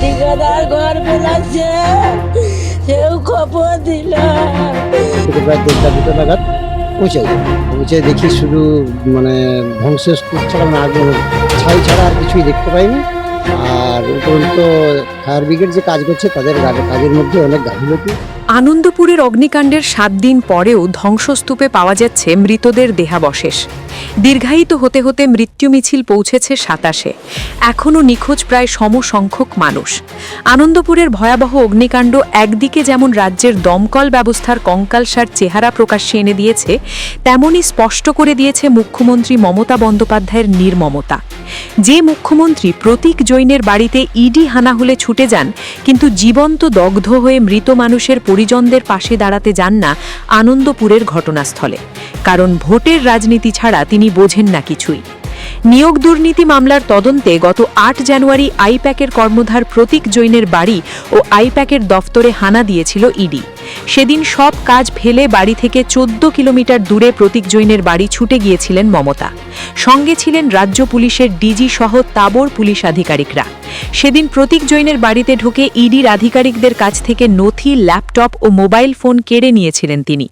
ঠিকাদার ঘর ফেলাচ্ছে, সেও খবর দিল। প্রায় 1:30-2টা নাগাদ পৌঁছে দেখি শুধু মানে ধ্বংসস্তূপ ছাড়া মানে আগুন ছাই ছাড়া আর কিছুই দেখতে পাইনি। আর উপরন্ত ফায়ার ব্রিগেড যে কাজ করছে তাদের কাজের মধ্যে অনেক গাফিলতি। আনন্দপুরের অগ্নিকাণ্ডের 7 দিন পরেও ধ্বংসস্তূপে পাওয়া যাচ্ছে মৃতদের দেহাবশেষ। দীর্ঘায়িত হতে হতে মৃত্যু মিছিল পৌঁছেছে 27-এ। এখনও নিখোঁজ প্রায় সমসংখ্যক মানুষ। আনন্দপুরের ভয়াবহ অগ্নিকাণ্ড একদিকে যেমন রাজ্যের দমকল ব্যবস্থার কঙ্কালসার চেহারা প্রকাশ্যে এনে দিয়েছে, তেমনই স্পষ্ট করে দিয়েছে মুখ্যমন্ত্রী মমতা বন্দ্যোপাধ্যায়ের নির্মমতা। যে মুখ্যমন্ত্রী প্রতীক জৈনের বাড়িতে ইডি হানাহুলে ছুটে যান, কিন্তু জীবন্ত দগ্ধ হয়ে মৃত মানুষের পরিজনদের পাশে দাঁড়াতে যান না আনন্দপুরের ঘটনাস্থলে, কারণ ভোটের রাজনীতি ছাড়া তিনি বোঝেন না কিছুই। নিয়োগ দুর্নীতি মামলার তদন্তে গত 8 জানুয়ারি আইপ্যাকের কর্মধার প্রতীক জৈনের বাড়ি ও আইপ্যাকের দফতরে হানা দিয়েছিল ইডি। সেদিন সব কাজ ফেলে বাড়ি থেকে 14 কিলোমিটার দূরে প্রতীক জৈনের বাড়ি ছুটে গিয়েছিলেন মমতা। সঙ্গে ছিলেন রাজ্য পুলিশের ডিজি সহ তাবর পুলিশ আধিকারিকরা। সেদিন প্রতীক জৈনের বাড়িতে ঢুকে ইডির আধিকারিকদের কাছ থেকে নথি, ল্যাপটপ ও মোবাইল ফোন কেড়ে নিয়েছিলেন তিনি।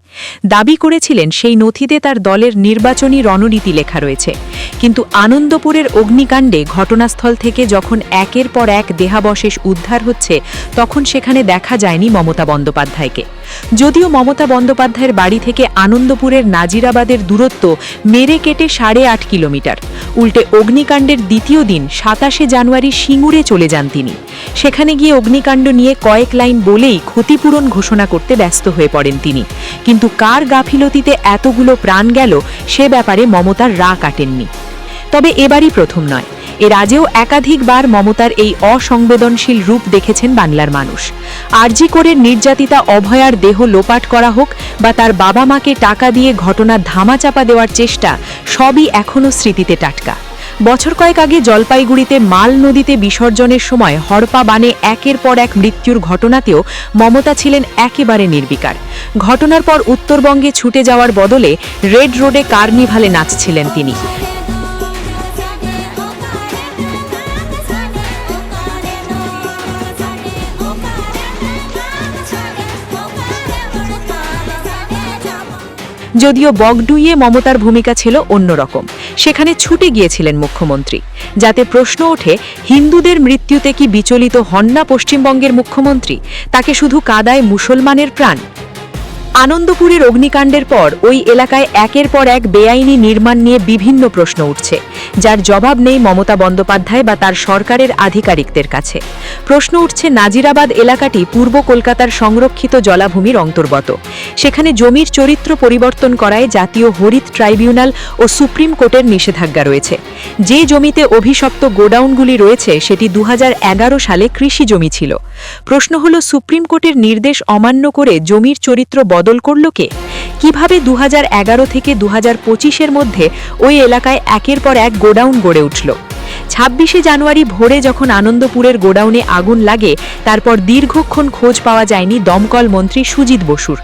দাবি করেছিলেন সেই নথিতে তার দলের নির্বাচনী রণনীতি লেখা রয়েছে। কিন্তু আনন্দপুরের অগ্নিকাণ্ডে ঘটনাস্থল থেকে যখন একের পর এক দেহাবশেষ উদ্ধার হচ্ছে, তখন সেখানে দেখা যায়নি মমতা বন্দ্যোপাধ্যায়কে। যদিও মমতা বন্দ্যোপাধ্যায়ের বাড়ি থেকে আনন্দপুরের নাজিরাবাদের দূরত্ব মেরে কেটে 8.5 কিলোমিটার। উল্টে অগ্নিকাণ্ডের দ্বিতীয় দিন 27শে জানুয়ারি সিঙ্গুরে চলে যান তিনি। সেখানে গিয়ে অগ্নিকাণ্ড নিয়ে কয়েক লাইন বলেই ক্ষতিপূরণ ঘোষণা করতে ব্যস্ত হয়ে পড়েন তিনি। কিন্তু কার গাফিলতিতে এতগুলো প্রাণ গেল, সে ব্যাপারে মমতার রাগ কাটেননি। তবে এবারই প্রথম নয়, এর আগেও একাধিকবার মমতার এই অসংবেদনশীল রূপ দেখেছেন বাংলার মানুষ। আরজি করের নির্যাতিতা অভয়ার দেহ লোপাট করা হোক বা তার বাবা মাকে টাকা দিয়ে ঘটনা ধামাচাপা দেওয়ার চেষ্টা, সবই এখনও স্মৃতিতে টাটকা। বছর কয়েক আগে জলপাইগুড়িতে মাল নদীতে বিসর্জনের সময় হড়পা বানে একের পর এক মৃত্যুর ঘটনাতেও মমতা ছিলেন একেবারে নির্বিকার। ঘটনার পর উত্তরবঙ্গে ছুটে যাওয়ার বদলে রেড রোডে কার্নিভালে নাচছিলেন তিনি। যদিও বগডুইয়ে মমতার ভূমিকা ছিল অন্যরকম। সেখানে ছুটে গিয়েছিলেন মুখ্যমন্ত্রী, যাতে প্রশ্ন ওঠে হিন্দুদের মৃত্যুতে কি বিচলিত হন না পশ্চিমবঙ্গের মুখ্যমন্ত্রী? তাকে শুধু কাদায় মুসলমানের প্রাণ? আনন্দপুরের অগ্নিকাণ্ডের পর ওই এলাকায় একের পর এক বেআইনি নির্মাণ নিয়ে বিভিন্ন প্রশ্ন উঠছে, যার জবাব নেই মমতা বন্দ্যোপাধ্যায় বা তার সরকারের আধিকারিকদের কাছে। প্রশ্ন উঠছে নাজিরাবাদ এলাকাটি পূর্ব কলকাতার সংরক্ষিত জলাভূমির অন্তর্গত। সেখানে জমির চরিত্র পরিবর্তন করায় জাতীয় হরিত ট্রাইব্যুনাল ও সুপ্রিম কোর্টের নিষেধাজ্ঞা রয়েছে। যে জমিতে অভিশপ্ত গোডাউনগুলি রয়েছে সেটি 2011 সালে কৃষি জমি ছিল। প্রশ্ন হলো, সুপ্রিম কোর্টের নির্দেশ অমান্য করে জমির চরিত্র বদল করল কে? কিভাবে 2011 থেকে 2025-এর মধ্যে ওই এলাকায় একের পর এক গোডাউন গড়ে উঠল? 26শে জানুয়ারি ভোরে যখন আনন্দপুরের গোডাউনে আগুন লাগে, তারপর দীর্ঘক্ষণ খোঁজ পাওয়া যায়নি দমকল মন্ত্রী সুজিত বসুর।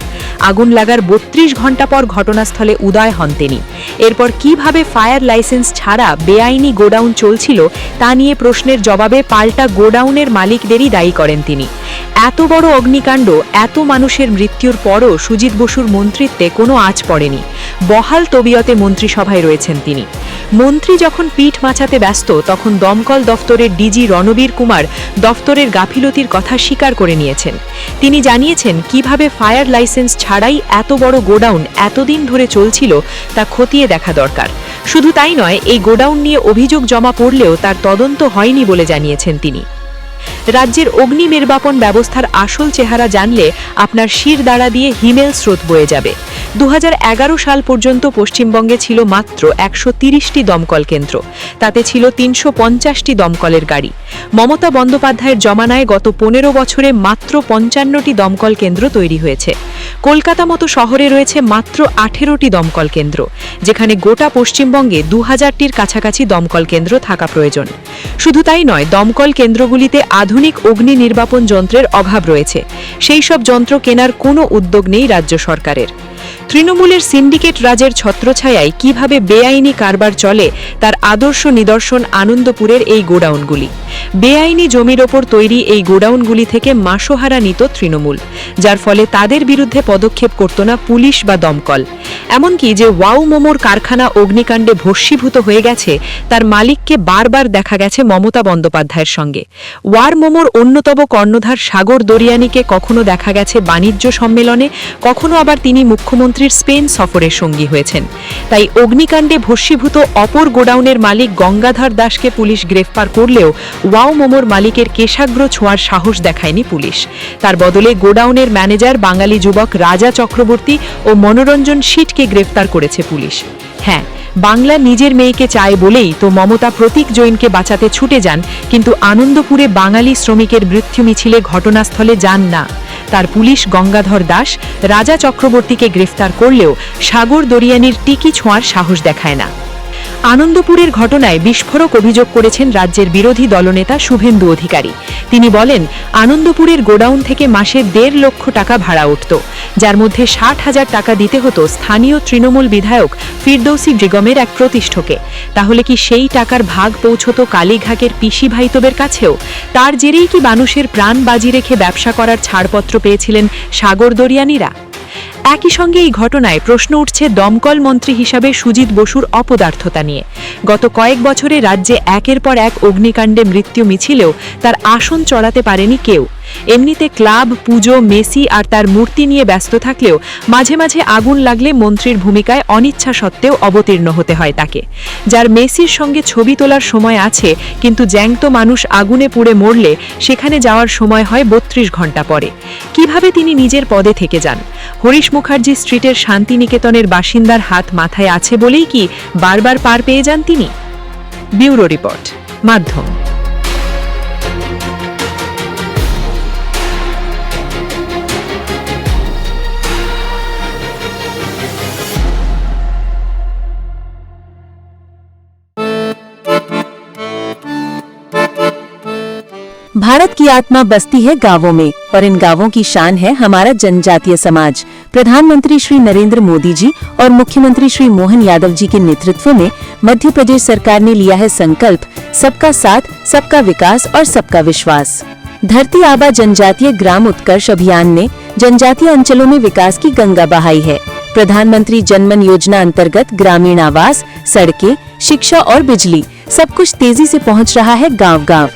আগুন লাগার 32 ঘণ্টা পর ঘটনাস্থলে উদয় হন তিনি। এরপর কিভাবে ফায়ার লাইসেন্স ছাড়া বেআইনি গোডাউন চলছিল তা নিয়ে প্রশ্নের জবাবে পাল্টা গোডাউনের মালিকদেরই দায়ী করেন তিনি। এত বড় অগ্নিকাণ্ড, এত মানুষের মৃত্যুর পরও সুজিত বসুর মন্ত্রিত্বে কোনো আঁচ পড়েনি। বহাল তবিয়তে মন্ত্রিসভায় রয়েছেন তিনি। মন্ত্রী যখন পিঠ মাছাতে ব্যস্ত, তখন দমকল দফতরের ডিজি রণবীর কুমার দফতরের গাফিলতির কথা স্বীকার করে নিয়েছেন। তিনি জানিয়েছেন কিভাবে ফায়ার লাইসেন্স ছাড়াই এত বড় গোডাউন এতদিন ধরে চলছিল তা খতিয়ে দেখা দরকার। শুধু তাই নয়, এই গোডাউন নিয়ে অভিযোগ জমা পড়লেও তার তদন্ত হয়নি বলে জানিয়েছেন তিনি। রাজ্যের অগ্নি নির্বাপন ব্যবস্থার আসল চেহারা জানলে আপনার শির দাঁড়া দিয়ে হিমেল স্রোত বয়ে যাবে। 2011 সাল পর্যন্ত পশ্চিমবঙ্গে ছিল মাত্র 130টি দমকল কেন্দ্র। তাতে ছিল 350টি দমকলের গাড়ি। মমতা বন্দ্যোপাধ্যায়ের জমানায় গত 15 বছরে মাত্র 55টি দমকল কেন্দ্র তৈরি হয়েছে। কলকাতা মতো শহরে রয়েছে মাত্র 18টি দমকল কেন্দ্র, যেখানে গোটা পশ্চিমবঙ্গে 2000টির কাছাকাছি দমকল কেন্দ্র থাকা প্রয়োজন। শুধু তাই নয়, দমকল কেন্দ্রগুলিতে আধুনিক অগ্নি নির্বাপন যন্ত্রের অভাব রয়েছে। সেই সব যন্ত্র কেনার কোনো উদ্যোগ নেই রাজ্য সরকারের। তৃণমূলের সিন্ডিকেট রাজের ছত্রছায়ায় কিভাবে বেআইনি কারবার চলে তার আদর্শ নিদর্শন আনন্দপুরের এই গোডাউনগুলি। বেআইনি জমির ওপর তৈরি এই গোডাউনগুলি থেকে মাসোহারা নিত তৃণমূল, যার ফলে তাদের বিরুদ্ধে পদক্ষেপ করত না পুলিশ বা দমকল। এমনকি যে ওয়াও মোমোর কারখানা অগ্নিকাণ্ডে ভস্মীভূত হয়ে গেছে, তার মালিককে বারবার দেখা গেছে মমতা বন্দ্যোপাধ্যায়ের সঙ্গে। ওয়ার মোমোর অন্যতম কর্ণধার সাগর দরিয়ানিকে কখনো দেখা গেছে বাণিজ্য সম্মেলনে, কখনো আবার তিনি মুখ্যমন্ত্রীর স্পেন সফরের সঙ্গী হয়েছেন। তাই অগ্নিকাণ্ডে ভস্মীভূত অপর গোডাউনের মালিক গঙ্গাধর দাসকে পুলিশ গ্রেফতার করলেও ওয়াও মোমোর মালিকের কেশাগ্র ছোঁয়ার সাহস দেখায়নি পুলিশ। তার বদলে গোডাউনের ম্যানেজার বাঙালি যুবক রাজা চক্রবর্তী ও মনোরঞ্জন শীটকে গ্রেফতার করেছে পুলিশ। হ্যাঁ, বাংলা নিজের মেয়েকে চায় বলেই তো মমতা প্রতীক জৈনকে বাঁচাতে ছুটে যান, কিন্তু আনন্দপুরে বাঙালি শ্রমিকের মৃত্যু মিছিলে ঘটনাস্থলে যান না। তার পুলিশ গঙ্গাধর দাস, রাজা চক্রবর্তীকে গ্রেফতার করলেও সাগর দরিয়ানির টিকি ছোঁয়ার সাহস দেখায় না। আনন্দপুরের ঘটনায় বিস্ফোরক অভিযোগ করেছেন রাজ্যের বিরোধী দলনেতা শুভেন্দু অধিকারী। তিনি বলেন, আনন্দপুরের গোডাউন থেকে মাসে 1.5 লক্ষ টাকা ভাড়া উঠত, যার মধ্যে 60,000 টাকা দিতে হতো স্থানীয় তৃণমূল বিধায়ক ফিরদৌসি বেগমের এক প্রতিষ্ঠকে। তাহলে কি সেই টাকার ভাগ পৌঁছত কালীঘাটের পিসি ভাইতবের কাছেও? তার জেরেই কি মানুষের প্রাণ বাজি রেখে ব্যবসা করার ছাড়পত্র পেয়েছিলেন সাগর দরিয়ানিরা? একই সঙ্গে এই ঘটনায় প্রশ্ন উঠছে দমকল মন্ত্রী হিসাবে সুজিত বসুর অপদার্থতা নিয়ে। গত কয়েক বছরে রাজ্যে একের পর এক অগ্নিকাণ্ডে মৃত্যু মিছিলেও তার আসন চড়াতে পারেনি কেউ। এমনিতে ক্লাব, পুজো, মেসি আর তার মূর্তি নিয়ে ব্যস্ত থাকলেও মাঝে মাঝে আগুন লাগলে মন্ত্রীর ভূমিকায় অনিচ্ছা সত্ত্বেও অবতীর্ণ হতে হয় তাকে। যার মেসির সঙ্গে ছবি তোলার সময় আছে, কিন্তু জ্যাংত মানুষ আগুনে পুড়ে মরলে সেখানে যাওয়ার সময় হয় 32 ঘন্টা পরে। কিভাবে তিনি নিজের পদে থেকে যান? হরিশ মুখার্জি স্ট্রিটের শান্তিনিকেতনের বাসিন্দার হাত মাথায় আছে বলেই কি বারবার পার পেয়ে যান তিনি? ব্যুরো রিপোর্ট, মাধ্যম। भारत की आत्मा बसती है गांवों में और इन गांवों की शान है हमारा जनजातीय समाज। प्रधानमंत्री श्री नरेंद्र मोदी जी और मुख्यमंत्री श्री मोहन यादव जी के नेतृत्व में मध्य प्रदेश सरकार ने लिया है संकल्प सबका साथ, सबका विकास और सबका विश्वास। धरती आबा जनजातीय ग्राम उत्कर्ष अभियान ने जनजातीय अंचलों में विकास की गंगा बहाई है। प्रधानमंत्री जनमन योजना अंतर्गत ग्रामीण आवास, सड़कें, शिक्षा और बिजली सब कुछ तेजी से पहुंच रहा है गांव-गांव।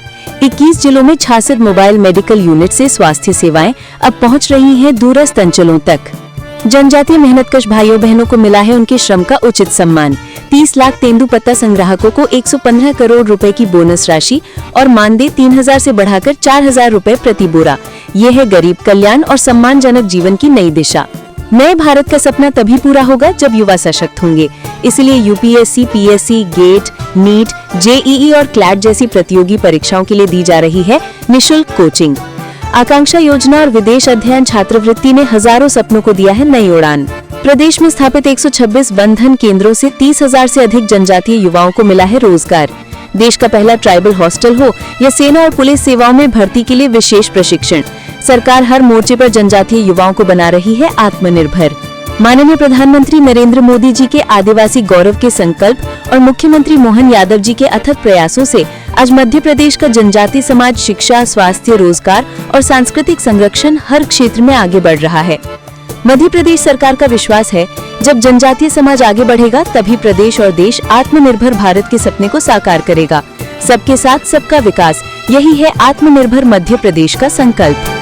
21 जिलों में 66 मोबाइल मेडिकल यूनिट से स्वास्थ्य सेवाएं अब पहुंच रही हैं दूरस्थ अंचलों तक। जनजातीय मेहनतकश भाइयों बहनों को मिला है उनके श्रम का उचित सम्मान। 30 लाख तेंदुपत्ता संग्राहकों को 115 करोड़ रुपए की बोनस राशि और मानदेय 3,000 से बढ़ाकर 4,000 रुपए प्रति बोरा। ये है गरीब कल्याण और सम्मानजनक जीवन की नई दिशा। नए भारत का सपना तभी पूरा होगा जब युवा सशक्त होंगे। इसलिए UPSC, PSC, GATE, NEET, JEE और क्लैट जैसी प्रतियोगी परीक्षाओं के लिए दी जा रही है निशुल्क कोचिंग। आकांक्षा योजना और विदेश अध्ययन छात्रवृत्ति ने हजारों सपनों को दिया है नई उड़ान। प्रदेश में स्थापित 126 बंधन केंद्रों से 30,000 से अधिक जनजातीय युवाओं को मिला है रोजगार। देश का पहला ट्राइबल हॉस्टल हो या सेना और पुलिस सेवाओं में भर्ती के लिए विशेष प्रशिक्षण, सरकार हर मोर्चे पर जनजातीय युवाओं को बना रही है आत्मनिर्भर। माननीय प्रधानमंत्री नरेंद्र मोदी जी के आदिवासी गौरव के संकल्प और मुख्यमंत्री मोहन यादव जी के अथक प्रयासों से आज मध्य प्रदेश का जनजातीय समाज शिक्षा, स्वास्थ्य, रोजगार और सांस्कृतिक संरक्षण हर क्षेत्र में आगे बढ़ रहा है। मध्य प्रदेश सरकार का विश्वास है, जब जनजातीय समाज आगे बढ़ेगा तभी प्रदेश और देश आत्मनिर्भर भारत के सपने को साकार करेगा। सबके साथ, सबका विकास, यही है आत्मनिर्भर मध्य प्रदेश का संकल्प।